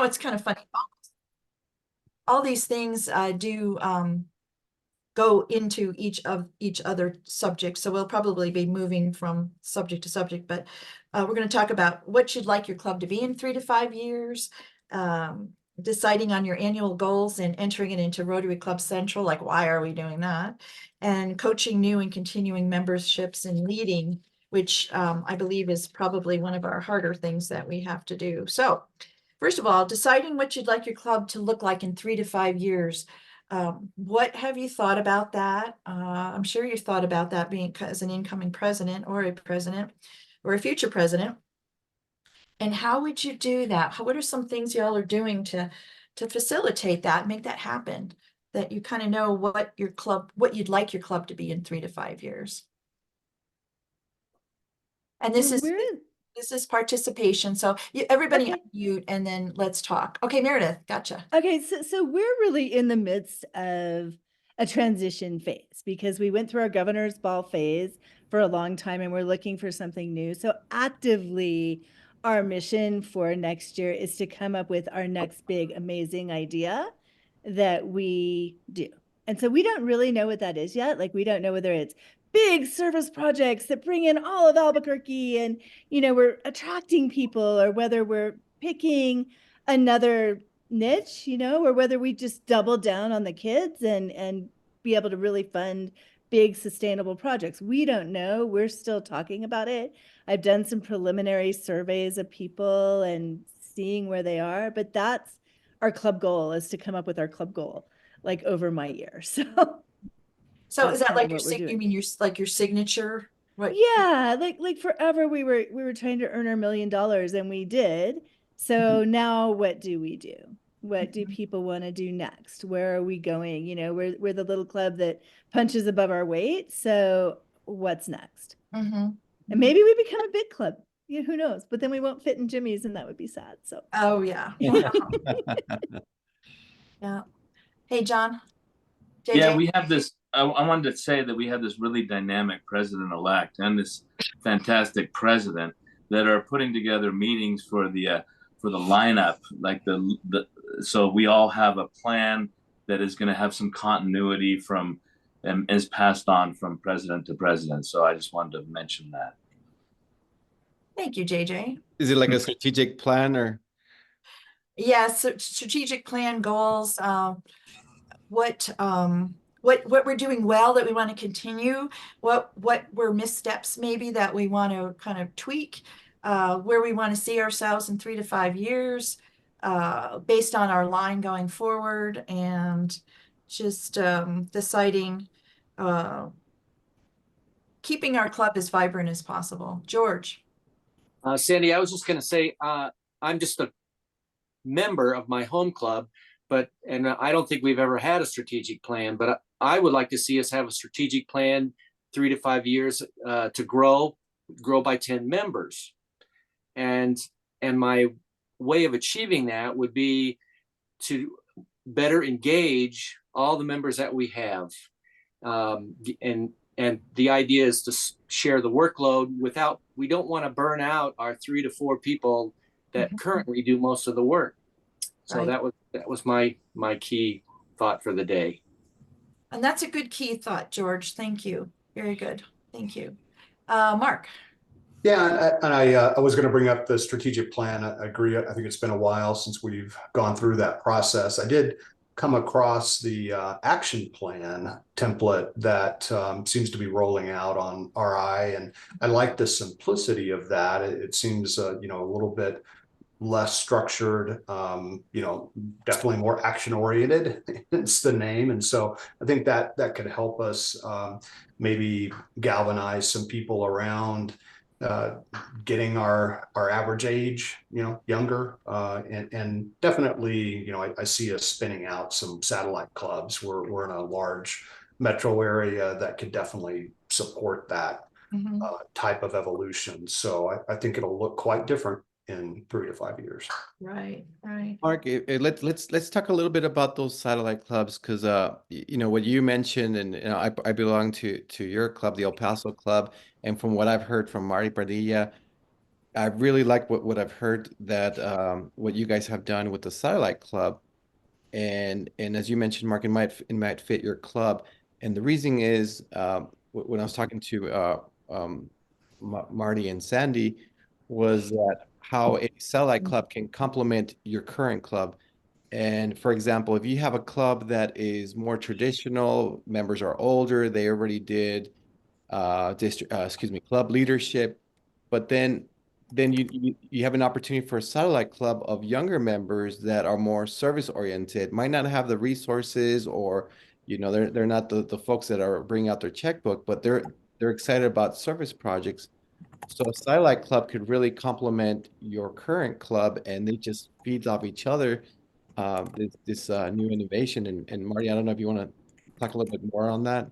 it's kind of funny. All these things do go into each other subject. So we'll probably be moving from subject to subject, but we're going to talk about what you'd like your club to be in 3 to 5 years, deciding on your annual goals and entering it into Rotary Club Central, like why are we doing that? And coaching new and continuing memberships and leading, which I believe is probably one of our harder things that we have to do. So first of all, deciding what you'd like your club to look like in 3 to 5 years. What have you thought about that? I'm sure you've thought about that being as an incoming president or a future president. And how would you do that? What are some things y'all are doing to facilitate that, make that happen? That you kind of know what you'd like your club to be in 3 to 5 years. And this is participation. So everybody unmute and then let's talk. Okay, Meredith, gotcha. Okay, so we're really in the midst of a transition phase because we went through our governor's ball phase for a long time and we're looking for something new. So actively, our mission for next year is to come up with our next big, amazing idea that we do. And so we don't really know what that is yet. Like, we don't know whether it's big service projects that bring in all of Albuquerque and, we're attracting people, or whether we're picking another niche, or whether we just double down on the kids and be able to really fund big sustainable projects. We don't know. We're still talking about it. I've done some preliminary surveys of people and seeing where they are, but that's our club goal, is to come up with our club goal like over my year. So is that like you mean your signature? Right. Yeah, like forever we were trying to earn our $1 million and we did. So now what do we do? What do people want to do next? Where are we going? We're the little club that punches above our weight. So what's next? And maybe we become a big club. Yeah, who knows? But then we won't fit in Jimmy's and that would be sad. So yeah. Yeah. Hey, John. JJ? Yeah, we have this. I wanted to say that we have this really dynamic president-elect and this fantastic president that are putting together meetings for the lineup, like so we all have a plan that is going to have some continuity from and is passed on from president to president. So I just wanted to mention that. Thank you, JJ. Is it like a strategic plan or? Yes, strategic plan, goals, what we're doing well that we want to continue, what were missteps maybe that we want to kind of tweak, where we want to see ourselves in 3 to 5 years, based on our line going forward, and just deciding, keeping our club as vibrant as possible. George. Sandy, I was just going to say, I'm just a member of my home club, and I don't think we've ever had a strategic plan, but I would like to see us have a strategic plan 3 to 5 years to grow by 10 members. And my way of achieving that would be to better engage all the members that we have. And the idea is to share the workload we don't want to burn out our 3 to 4 people that currently do most of the work. So that was my key thought for the day. And that's a good key thought, George. Thank you. Very good. Thank you. Mark. Yeah, and I was going to bring up the strategic plan. I agree. I think it's been a while since we've gone through that process. I did come across the action plan template that seems to be rolling out on RI, and I like the simplicity of that. It seems a little bit less structured, definitely more action oriented. It's the name. And so I think that could help us maybe galvanize some people around getting our average age, younger, and definitely, I see us spinning out some satellite clubs. We're in a large metro area that could definitely support that type of evolution. So I think it'll look quite different in 3 to 5 years. Right. Mark, let's talk a little bit about those satellite clubs, because what you mentioned, and I belong to your club, the El Paso Club, and from what I've heard from Marty Padilla, I really like what I've heard that what you guys have done with the Satellite Club, and as you mentioned, Mark, it might fit your club. And the reason is when I was talking to Marty and Sandy, was that how a Satellite Club can complement your current club. And for example, if you have a club that is more traditional, members are older, they already did club leadership, but then you have an opportunity for a satellite club of younger members that are more service oriented, might not have the resources, or they're not the folks that are bringing out their checkbook, but they're excited about service projects. So a satellite club could really complement your current club, and they just feeds off each other. This new innovation, and Marty, I don't know if you want to talk a little bit more on that,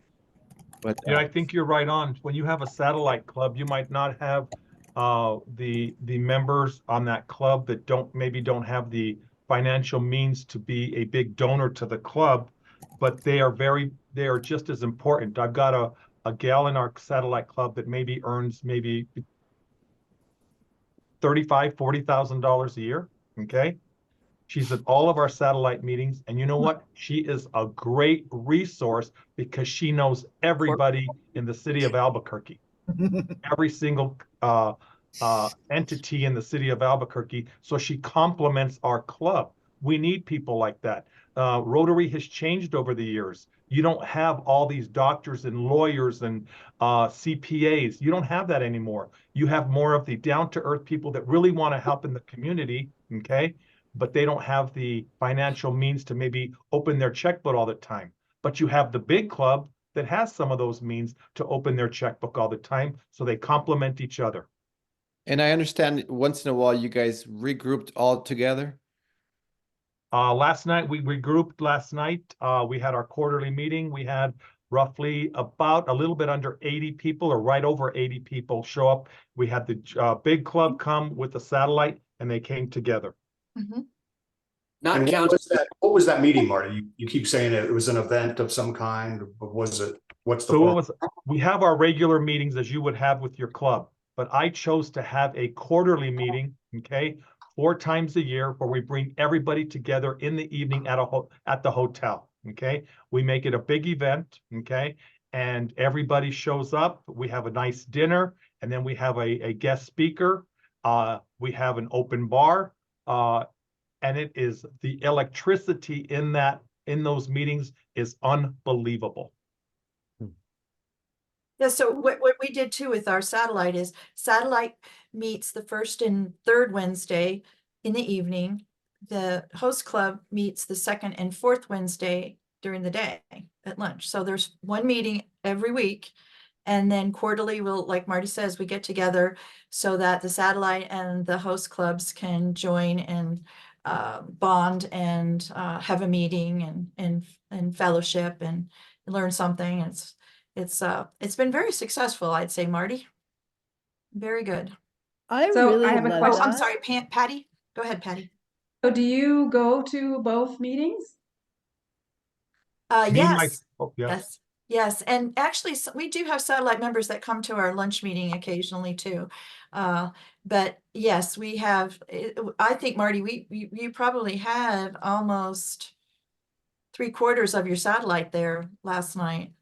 but Yeah, I think you're right on. When you have a satellite club, you might not have the members on that club that don't have the financial means to be a big donor to the club, but they are just as important. I've got a gal in our satellite club that maybe earns maybe $35,000-$40,000 a year. Okay. She's at all of our satellite meetings, and you know what? She is a great resource because she knows everybody in the city of Albuquerque, every single entity in the city of Albuquerque. So she complements our club. We need people like that. Rotary has changed over the years. You don't have all these doctors and lawyers and CPAs. You don't have that anymore. You have more of the down-to-earth people that really want to help in the community, okay? But they don't have the financial means to maybe open their checkbook all the time. But you have the big club that has some of those means to open their checkbook all the time, so they complement each other. And I understand once in a while you guys regrouped all together. Last night, we regrouped last night. We had our quarterly meeting. We had roughly about a little bit under 80 people, or right over 80 people show up. We had the big club come with the satellite, and they came together. Mhm. Not And counting. what was that meeting, Marty? You keep saying it was an event of some kind. What was it? What's the So we have our regular meetings as you would have with your club, but I chose to have a quarterly meeting, okay, 4 times a year, where we bring everybody together in the evening at the hotel, okay? We make it a big event, okay? And everybody shows up. We have a nice dinner, and then we have a guest speaker. We have an open bar, and it is the electricity in those meetings is unbelievable. Yeah, so what we did too with our satellite is satellite meets the first and third Wednesday in the evening. The host club meets the second and fourth Wednesday during the day at lunch. So there's one meeting every week. And then quarterly, like Marty says, we get together so that the satellite and the host clubs can join and bond and have a meeting and fellowship and learn something. It's been very successful, I'd say, Marty. Very good. I So really I have a love Oh, I'm that. sorry, Patty. Go ahead, Patty. So do you go to both meetings? Yes, Oh, yeah. yes. And actually, we do have satellite members that come to our lunch meeting occasionally too. But yes, we have, I think, Marty, you probably had almost 3/4 of your satellite there last night.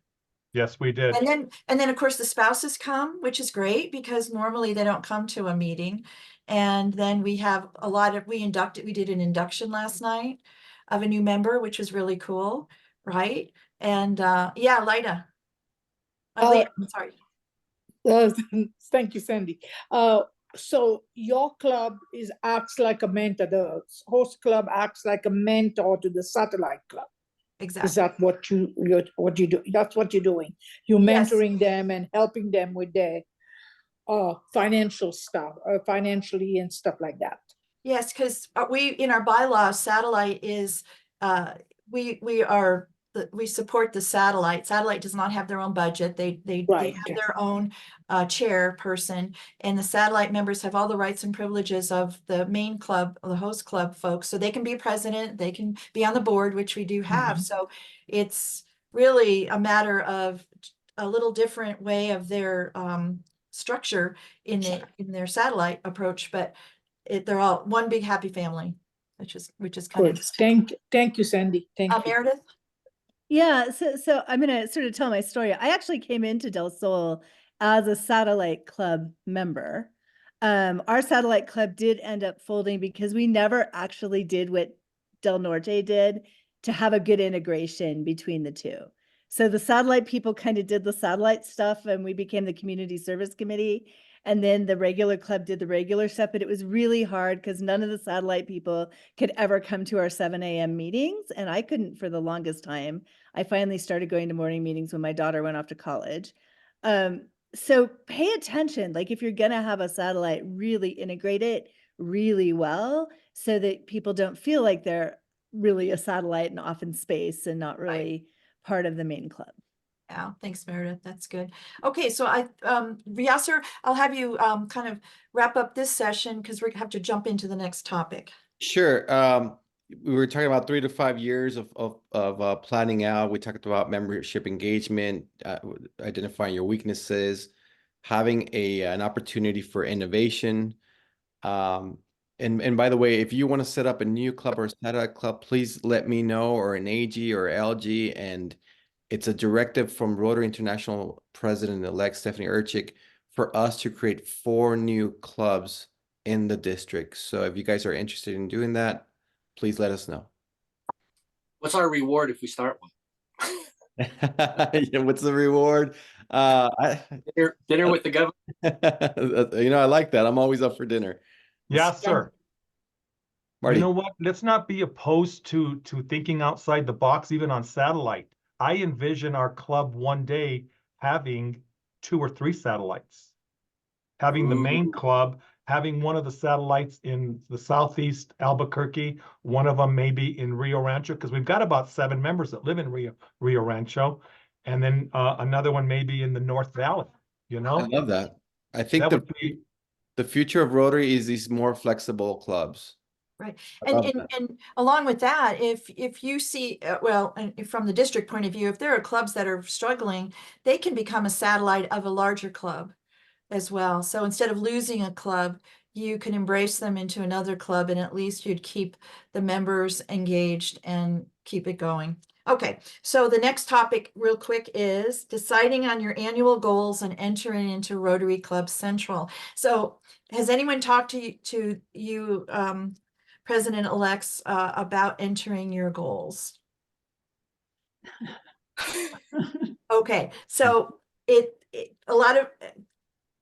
Yes, we did. And then of course the spouses come, which is great because normally they don't come to a meeting. And then we have we did an induction last night of a new member, which was really cool, right? And yeah, Lida. Lida, sorry. Thank you, Sandy. So your club acts like a mentor. The host club acts like a mentor to the satellite club. Exactly. Is that what you do? That's what you're doing. You're Yes. mentoring them and helping them with their financial stuff, financially and stuff like that. Yes, because we in our bylaws, satellite is we support the satellite. Satellite does not have their own budget. They Right. have their own chairperson, and the satellite members have all the rights and privileges of the main club, the host club folks. So they can be president, they can be on the board, which we do have. So it's really a matter of a little different way of their structure in their satellite approach, but they're all one big happy family, which is kind Good. of Thank you, Sandy. Thank you. Meredith. Yeah, so I'm gonna sort of tell my story. I actually came into Del Sol as a satellite club member. Our satellite club did end up folding because we never actually did what Del Norte did to have a good integration between the two. So the satellite people kind of did the satellite stuff and we became the community service committee. And then the regular club did the regular stuff, but it was really hard because none of the satellite people could ever come to our 7 a.m. meetings. And I couldn't for the longest time. I finally started going to morning meetings when my daughter went off to college. So pay attention. Like if you're going to have a satellite, really integrate it really well so that people don't feel like they're really a satellite and off in space and not really part of the main club. Yeah, thanks, Meredith. That's good. Okay, so Vyasar, I'll have you kind of wrap up this session because we're gonna have to jump into the next topic. Sure. We were talking about 3 to 5 years of planning out. We talked about membership engagement, identifying your weaknesses, having an opportunity for innovation. And by the way, if you want to set up a new club or a satellite club, please let me know, or an AG or LG. And it's a directive from Rotary International President-elect Stephanie Urchik for us to create 4 new clubs in the district. So if you guys are interested in doing that, please let us know. What's our reward if we start one? Yeah, what's the reward? Dinner with the governor. I like that. I'm always up for dinner. Yes, sir. Marty. You know what? Let's not be opposed to thinking outside the box, even on satellite. I envision our club one day having 2 or 3 satellites, having the main club, having one of the satellites in the southeast Albuquerque, one of them maybe in Rio Rancho, because we've got about 7 members that live in Rio Rancho, and then another one maybe in the North Valley. I love that. I think that would be the future of Rotary is these more flexible clubs. Right. And along with that, if you see, and from the district point of view, if there are clubs that are struggling, they can become a satellite of a larger club as well. So instead of losing a club, you can embrace them into another club, and at least you'd keep the members engaged and keep it going. Okay, so the next topic real quick is deciding on your annual goals and entering into Rotary Club Central. So has anyone talked to you President-elects about entering your goals? Okay, so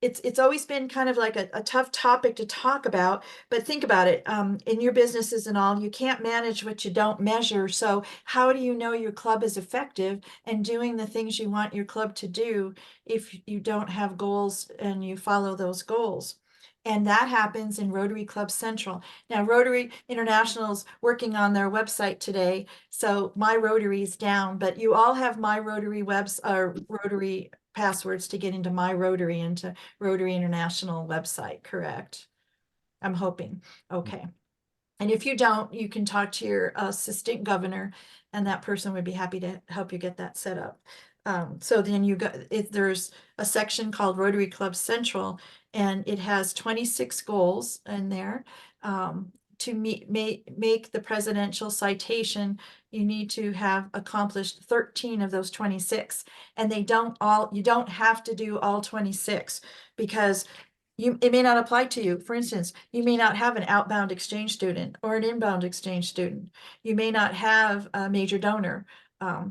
it's always been kind of like a tough topic to talk about, but think about it. In your businesses and all, you can't manage what you don't measure. So how do you know your club is effective and doing the things you want your club to do if you don't have goals and you follow those goals? And that happens in Rotary Club Central. Now, Rotary International's working on their website today, so My Rotary's down, but you all have My Rotary Rotary passwords to get into My Rotary, into Rotary International website, correct? I'm hoping. Okay. And if you don't, you can talk to your assistant governor, and that person would be happy to help you get that set up. So then there's a section called Rotary Club Central, and it has 26 goals in there. To make the presidential citation, you need to have accomplished 13 of those 26, and you don't have to do all 26 because it may not apply to you. For instance, you may not have an outbound exchange student or an inbound exchange student. You may not have a major donor,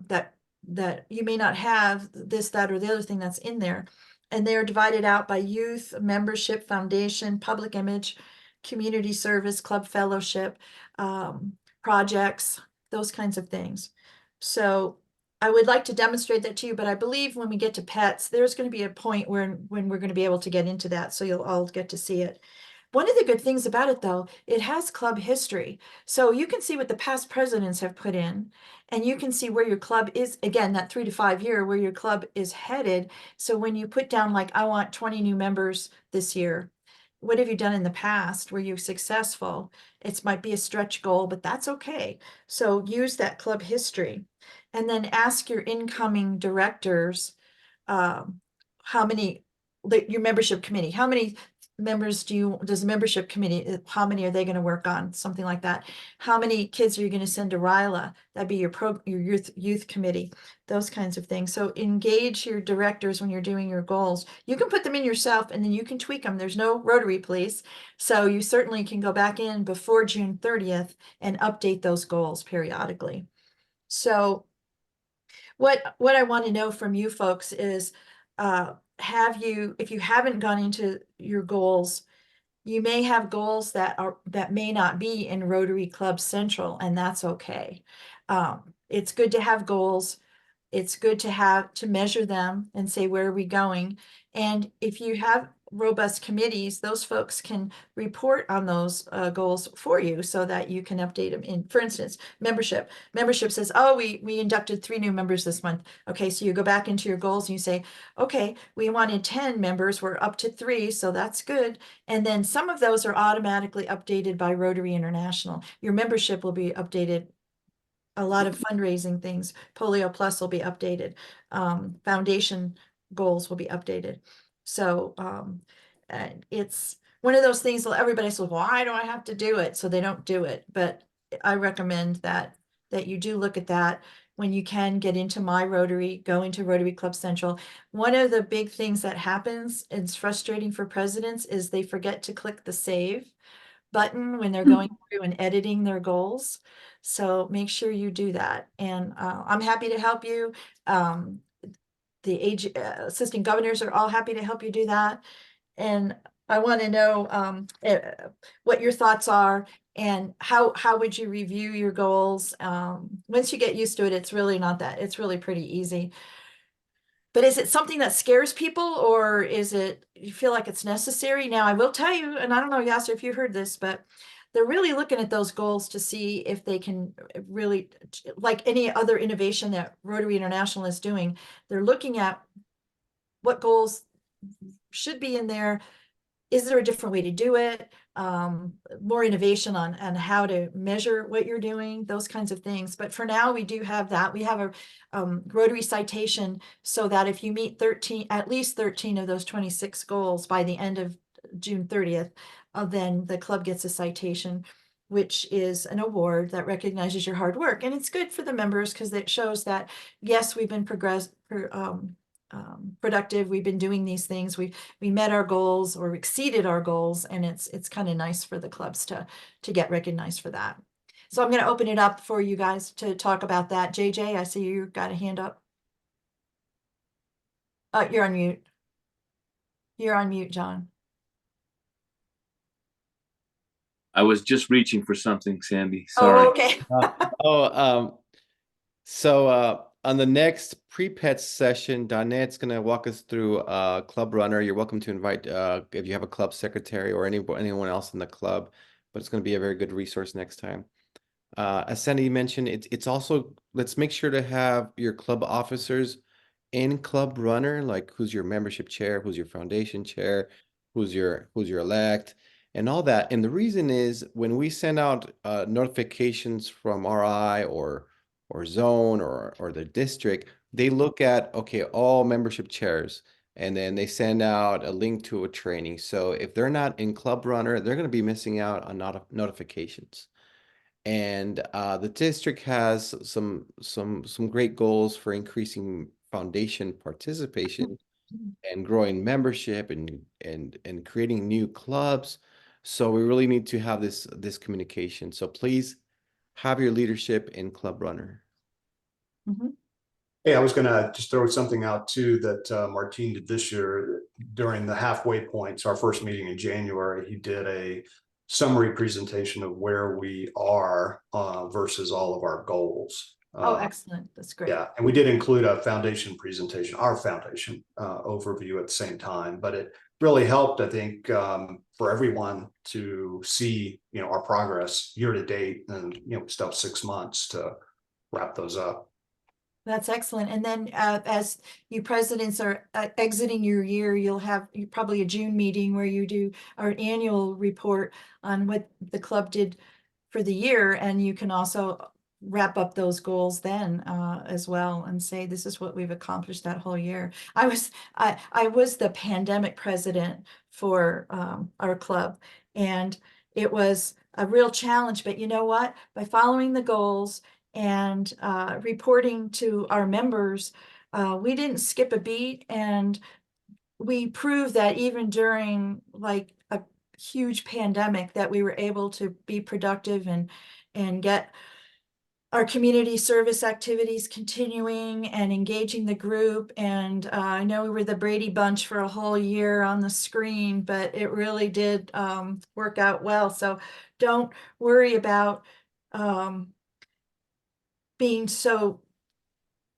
that you may not have this, that, or the other thing that's in there. And they're divided out by youth, membership, foundation, public image, community service, club fellowship, projects, those kinds of things. So I would like to demonstrate that to you, but I believe when we get to pets, there's going to be a point when we're going to be able to get into that. So you'll all get to see it. One of the good things about it, though, it has club history. So you can see what the past presidents have put in, and you can see where your club is, again, that 3 to 5 year, where your club is headed. So when you put down, like, I want 20 new members this year, what have you done in the past? Were you successful? It might be a stretch goal, but that's okay. So use that club history, and then ask your incoming directors how many your membership committee, how many members does the membership committee, how many are they going to work on? Something like that. How many kids are you going to send to RILA? That'd be your youth committee, those kinds of things. So engage your directors when you're doing your goals. You can put them in yourself and then you can tweak them. There's no Rotary police. So you certainly can go back in before June 30th and update those goals periodically. So what I want to know from you folks is, if you haven't gone into your goals, you may have goals that may not be in Rotary Club Central, and that's okay. It's good to have goals. It's good to measure them and say, where are we going? And if you have robust committees, those folks can report on those goals for you so that you can update them. In, for instance, membership says, oh, we inducted 3 new members this month. Okay, so you go back into your goals and you say, okay, we wanted 10 members, we're up to 3, so that's good. And then some of those are automatically updated by Rotary International. Your membership will be updated. A lot of fundraising things, Polio Plus will be updated. Foundation goals will be updated. So and it's one of those things that everybody says, why do I have to do it? So they don't do it. But I recommend that you do look at that when you can. Get into My Rotary, go into Rotary Club Central. One of the big things that happens, it's frustrating for presidents, is they forget to click the save button when they're going through and editing their goals. So make sure you do that. And I'm happy to help you. The assistant governors are all happy to help you do that. And I want to know what your thoughts are and how would you review your goals. Once you get used to it, it's really not that, it's really pretty easy. But is it something that scares people, or is it, you feel like it's necessary? Now, I will tell you, and I don't know, Yasser, if you heard this, but they're really looking at those goals to see if they can really, like any other innovation that Rotary International is doing, they're looking at what goals should be in there. Is there a different way to do it? More innovation on how to measure what you're doing, those kinds of things. But for now, we do have that. We have a Rotary citation, so that if you meet at least 13 of those 26 goals by the end of June 30th, then the club gets a citation, which is an award that recognizes your hard work. And it's good for the members because it shows that, yes, we've been productive. We've been doing these things. We met our goals or exceeded our goals, and it's kind of nice for the clubs to get recognized for that. So I'm going to open it up for you guys to talk about that. JJ, I see you got a hand up. You're on mute. You're on mute, John. I was just reaching for something, Sandy. Sorry. Oh, okay. So on the next pre-pets session, Donette's going to walk us through Club Runner. You're welcome to invite if you have a club secretary or anyone else in the club, but it's going to be a very good resource next time. As Sandy mentioned, it's also, let's make sure to have your club officers in Club Runner, like who's your membership chair, who's your foundation chair, who's your elect, and all that. And the reason is, when we send out notifications from RI or zone or the district, they look at, okay, all membership chairs, and then they send out a link to a training. So if they're not in Club Runner, they're going to be missing out on notifications. And the district has some great goals for increasing foundation participation and growing membership and creating new clubs. So we really need to have this communication. So please have your leadership in Club Runner. Mm-hmm. Hey, I was going to just throw something out too that Martine did this year during the halfway points, our first meeting in January. He did a summary presentation of where we are versus all of our goals. Oh, excellent. That's great. Yeah, and we did include a foundation presentation, our foundation overview at the same time, but it really helped, I think, for everyone to see, our progress year to date, and still 6 months to wrap those up. That's excellent. And then as you presidents are exiting your year, you'll have probably a June meeting where you do our annual report on what the club did for the year. And you can also wrap up those goals then as well and say, this is what we've accomplished that whole year. I was the pandemic president for our club, and it was a real challenge, but you know what? By following the goals and reporting to our members, we didn't skip a beat, and we proved that even during like a huge pandemic that we were able to be productive and get our community service activities continuing and engaging the group. And I know we were the Brady Bunch for a whole year on the screen, but it really did work out well. So don't worry about being so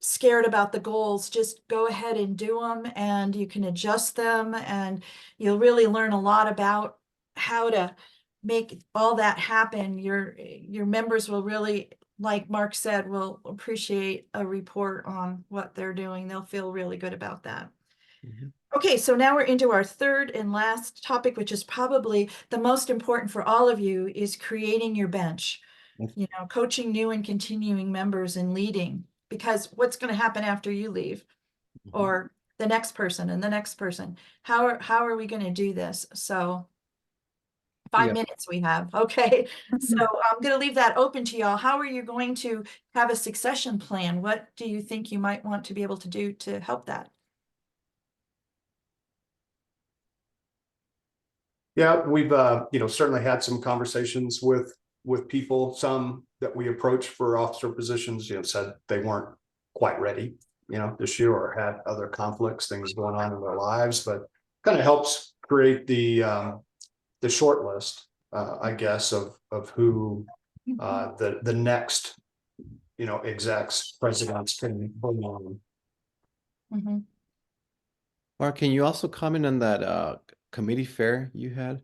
scared about the goals. Just go ahead and do them, and you can adjust them, and you'll really learn a lot about how to make all that happen. Your members will really, like Mark said, will appreciate a report on what they're doing. They'll feel really good about that. Mhm. Okay, so now we're into our third and last topic, which is probably the most important for all of you, is creating your bench. You know, coaching new and continuing members and leading, because what's going to happen after you leave, or the next person and the next person? How are we going to do this? So 5 Yeah. minutes we have. Okay. So I'm going to leave that open to y'all. How are you going to have a succession plan? What do you think you might want to be able to do to help that? Yeah, we've certainly had some conversations with people, some that we approached for officer positions, said they weren't quite ready, this year, or had other conflicts, things going on in their lives, but kind of helps create the short list, I guess, of who the next, execs, presidents can bring on. Mhm. Mark, can you also comment on that committee fair you had?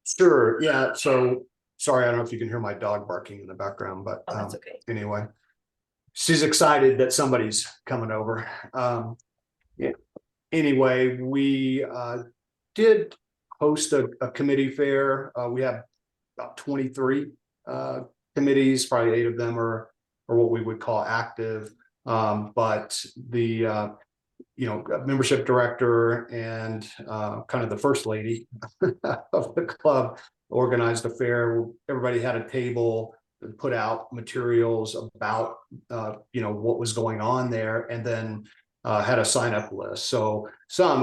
Sure. Yeah. So sorry, I don't know if you can hear my dog barking in the background, but Oh, that's okay. anyway, she's excited that somebody's coming over. Yeah. Anyway, we did host a committee fair. We have about 23 committees, probably 8 of them are what we would call active. But the membership director and kind of the first lady of the club organized a fair. Everybody had a table and put out materials about what was going on there, and then had a sign up list. So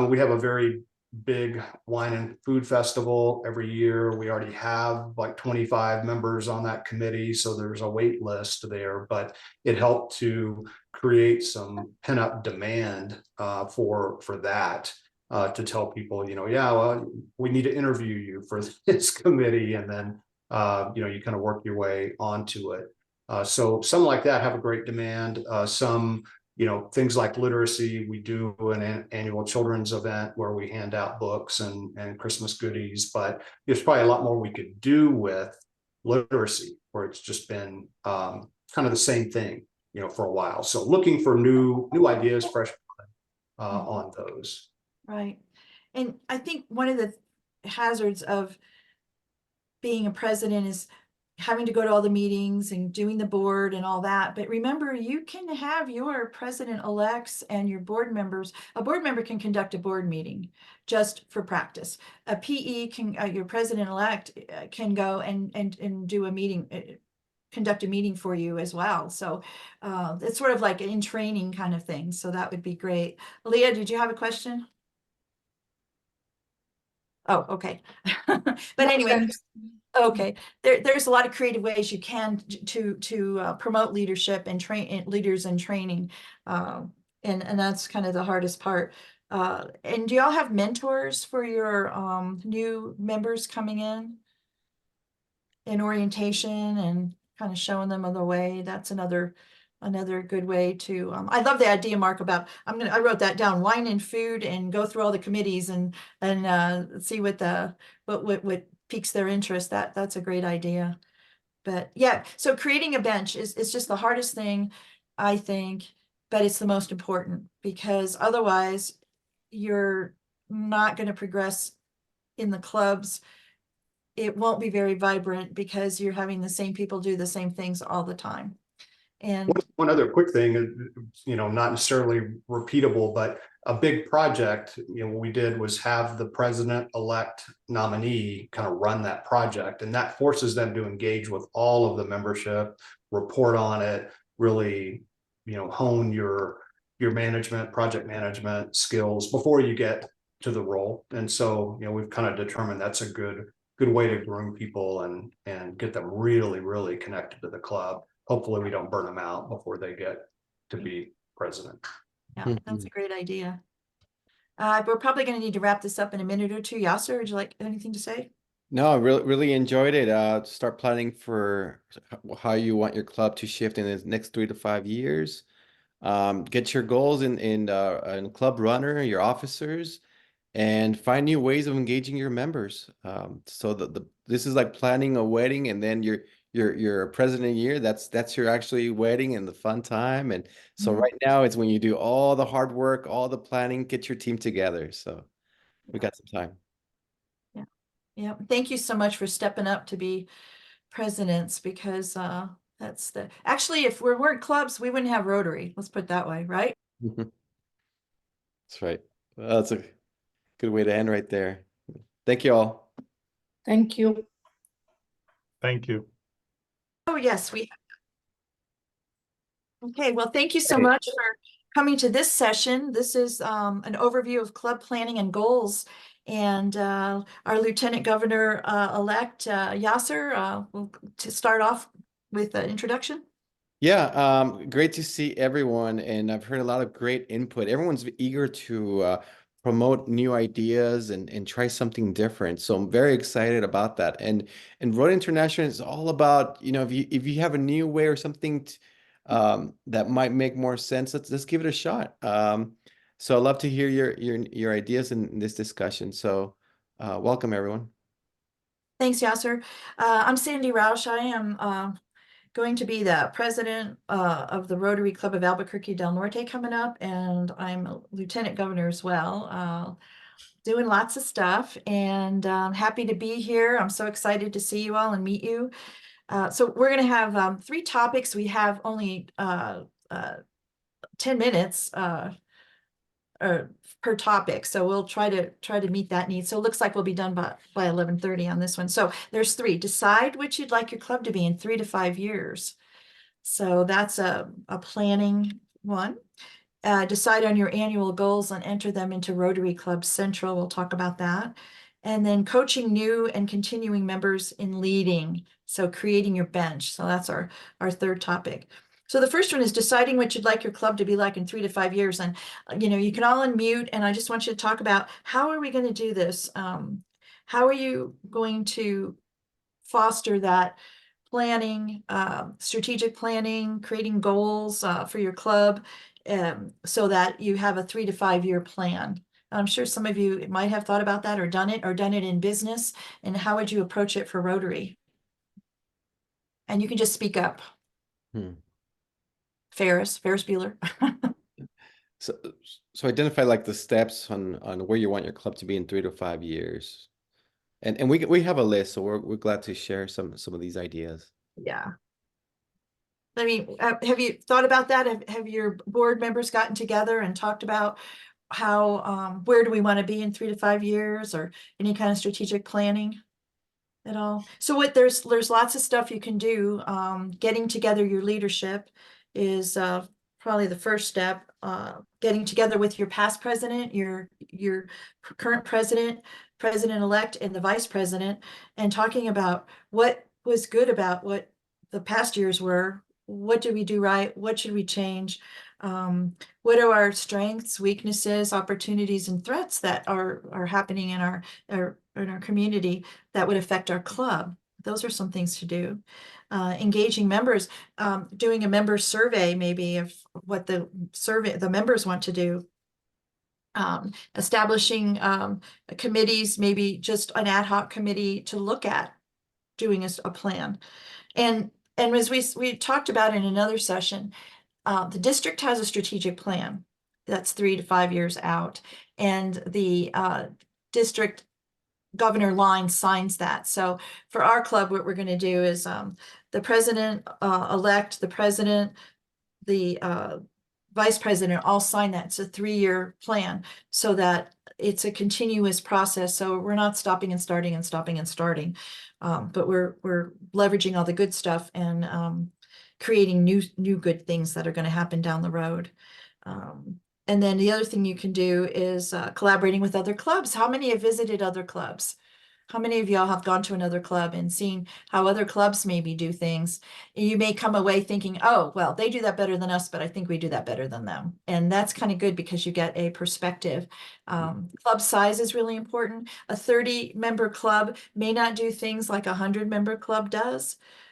we have a very big wine and food festival every year. We already have like 25 members on that committee, so there's a wait list there, but it helped to create some pent-up demand for that, to tell people, yeah, well, we need to interview you for this committee, and then you kind of work your way onto it. So some like that have a great demand. Some things like literacy, we do an annual children's event where we hand out books and Christmas goodies, but there's probably a lot more we could do with literacy, where it's just been kind of the same thing, for a while. So looking for new ideas, fresh on those. Right. And I think one of the hazards of being a president is having to go to all the meetings and doing the board and all that. But remember, you can have your president-elects and your board members. A board member can conduct a board meeting just for practice. A PE can, your president-elect can go and do a meeting, conduct a meeting for you as well. So it's sort of like an in training kind of thing. So that would be great. Leah, did you have a question? Oh, okay. But anyway, okay, there's a lot of creative ways you can to promote leadership and train leaders and training, and that's kind of the hardest part. And do y'all have mentors for your new members coming in orientation and kind of showing them the way? That's another good way to. I love the idea, Mark, about I wrote that down: wine and food, and go through all the committees and see what piques their interest. That's a great idea. But yeah, so creating a bench is just the hardest thing, I think, but it's the most important, because otherwise you're not going to progress in the clubs it won't be very vibrant because you're having the same people do the same things all the time. And One other quick thing, not necessarily repeatable, but a big project, what we did was have the president-elect nominee kind of run that project, and that forces them to engage with all of the membership, report on it, really, hone your project management skills before you get to the role. And so, we've kind of determined that's a good way to groom people and get them really, really connected to the club. Hopefully we don't burn them out before they get to be president. yeah, that's a great idea. We're probably going to need to wrap this up in a minute or two. Yasser, would you like anything to say? No, I really enjoyed it. Start planning for how you want your club to shift in the next 3 to 5 years. Get your goals in club runner, your officers, and find new ways of engaging your members. So this is like planning a wedding, and then you're a president a year. That's your actually wedding and the fun time. And so right now it's when you do all the hard work, all the planning, get your team together. So we got some time. Yeah. Thank you so much for stepping up to be presidents, because actually, if we weren't clubs, we wouldn't have Rotary. Let's put it that way, right? That's right. Well, that's a good way to end right there. Thank you all. Thank you. Thank you. Oh, yes, okay, well, thank you so much for coming to this session. This is an overview of club planning and goals. And our Lieutenant Governor elect Yasser will to start off with an introduction. Yeah, great to see everyone, and I've heard a lot of great input. Everyone's eager to promote new ideas and try something different. So I'm very excited about that. And Road International is all about, if you have a new way or something that might make more sense, let's give it a shot. So I'd love to hear your ideas in this discussion. So welcome everyone. Thanks, Yasser. I'm Sandy Roush. I am going to be the president of the Rotary Club of Albuquerque del Norte coming up, and I'm a lieutenant governor as well, doing lots of stuff, and happy to be here. I'm so excited to see you all and meet you. So we're going to have 3 topics. We have only 10 minutes per topic, so we'll try to meet that need. So it looks like we'll be done by 11:30 on this one. So there's 3. Decide what you'd like your club to be in 3 to 5 years. So that's a planning one. Decide on your annual goals and enter them into Rotary Club Central. We'll talk about that. And then coaching new and continuing members in leading. So creating your bench. So that's our 3rd topic. So the first one is deciding what you'd like your club to be like in 3 to 5 years. And, you can all unmute, and I just want you to talk about how are we going to do this? How are you going to foster that planning, strategic planning, creating goals for your club, so that you have a 3 to 5 year plan? I'm sure some of you might have thought about that or done it in business. And how would you approach it for Rotary? And you can just speak up. Ferris Bueller. So identify like the steps on where you want your club to be in 3 to 5 years. And we have a list, so we're glad to share some of these ideas. Yeah. I mean, have you thought about that? Have your board members gotten together and talked about how where do we want to be in 3 to 5 years, or any kind of strategic planning at all? So there's lots of stuff you can do. Getting together your leadership is probably the first step. Getting together with your past president, your current president-elect, and the vice president, and talking about what was good about what the past years were. What did we do right? What should we change? What are our strengths, weaknesses, opportunities, and threats that are happening in our community that would affect our club? Those are some things to do. Engaging members, doing a member survey, maybe, of what the members want to do. Establishing committees, maybe just an ad hoc committee to look at doing a plan. And as we talked about in another session, the district has a strategic plan that's 3 to 5 years out, and the district Governor Line signs that. So for our club, what we're going to do is the president elect, the president, the vice president all sign that. It's a 3-year plan so that it's a continuous process. So we're not stopping and starting and stopping and starting, but we're leveraging all the good stuff and creating new good things that are going to happen down the road. And then the other thing you can do is collaborating with other clubs. How many have visited other clubs? How many of y'all have gone to another club and seen how other clubs maybe do things? You may come away thinking, oh, well, they do that better than us, but I think we do that better than them. And that's kind of good because you get a perspective. Club size is really important. A 30-member club may not do things like a 100-member club does.